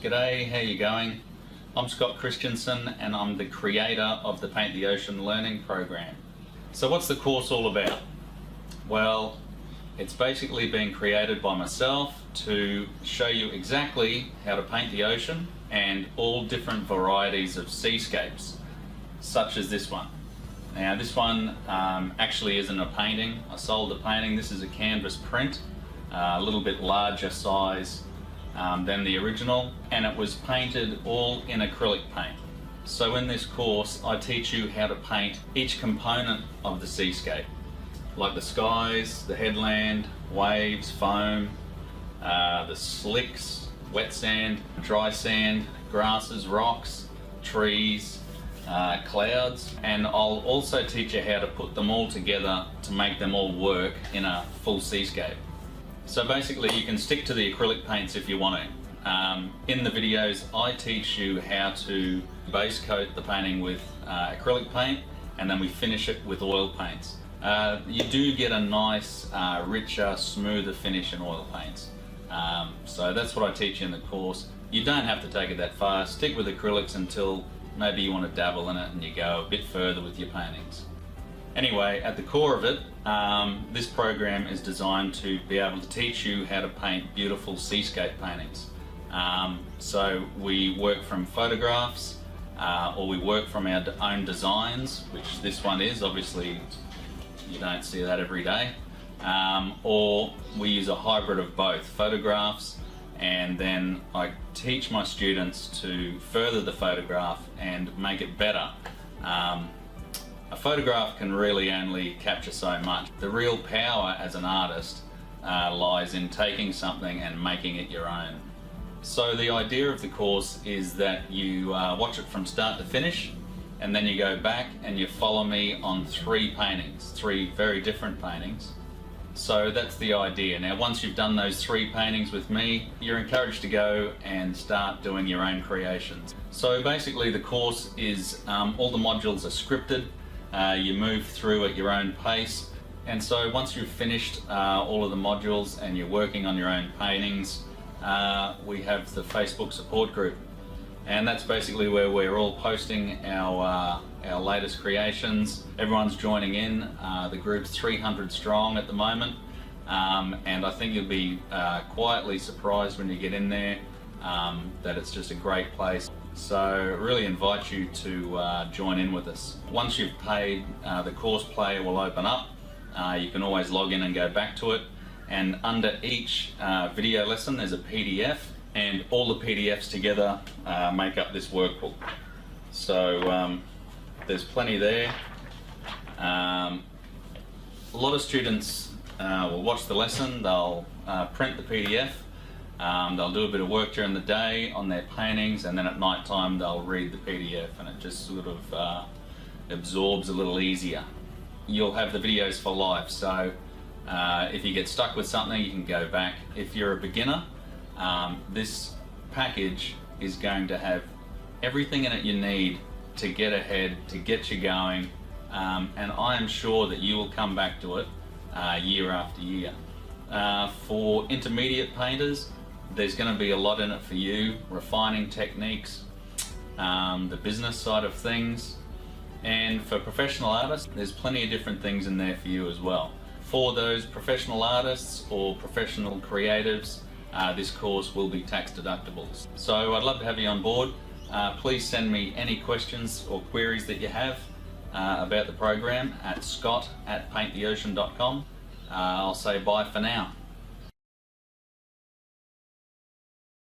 G'day, how you going? I'm Scott Christensen and I'm the creator of the Paint the Ocean Learning Program. So what's the course all about? Well, it's basically been created by myself to show you exactly how to paint the ocean and all different varieties of seascapes, such as this one. Now this one actually isn't a painting. I sold the painting. This is a canvas print, a little bit larger size than the original, and it was painted all in acrylic paint. So in this course I teach you how to paint each component of the seascape, like the skies, the headland, waves, foam, the slicks, wet sand, dry sand, grasses, rocks, trees, clouds, and I'll also teach you how to put them all together to make them all work in a full seascape. So basically you can stick to the acrylic paints if you want to. In the videos I teach you how to base coat the painting with acrylic paint, and then we finish it with oil paints. You do get a nice, richer, smoother finish in oil paints. So that's what I teach you in the course. You don't have to take it that far. Stick with acrylics until maybe you want to dabble in it and you go a bit further with your paintings. Anyway, at the core of it, this program is designed to be able to teach you how to paint beautiful seascape paintings. So we work from photographs, or we work from our own designs, which this one is. Obviously you don't see that every day. Or we use a hybrid of both, photographs, and then I teach my students to further the photograph and make it better. A photograph can really only capture so much. The real power as an artist lies in taking something and making it your own. So the idea of the course is that you watch it from start to finish, and then you go back and you follow me on 3 paintings, 3 very different paintings. So that's the idea. Now once you've done those 3 paintings with me, you're encouraged to go and start doing your own creations. So basically the course is, all the modules are scripted. You move through at your own pace, and so once you've finished all of the modules and you're working on your own paintings, we have the Facebook support group, and that's basically where we're all posting our latest creations. Everyone's joining in. The group's 300 strong at the moment, and I think you'll be quietly surprised when you get in there that it's just a great place. So I really invite you to join in with us. Once you've paid, the course player will open up. You can always log in and go back to it, and under each video lesson there's a PDF, and all the PDFs together make up this workbook. So there's plenty there. A lot of students will watch the lesson, they'll print the PDF, they'll do a bit of work during the day on their paintings, and then at night time they'll read the PDF, and it just sort of absorbs a little easier. You'll have the videos for life, so if you get stuck with something you can go back. If you're a beginner, this package is going to have everything in it you need to get ahead, to get you going, and I am sure that you will come back to it year after year. For intermediate painters, there's going to be a lot in it for you, refining techniques, the business side of things, and for professional artists there's plenty of different things in there for you as well. For those professional artists or professional creatives, this course will be tax deductible. So I'd love to have you on board. Please send me any questions or queries that you have about the program at scott@painttheocean.com. I'll say bye for now.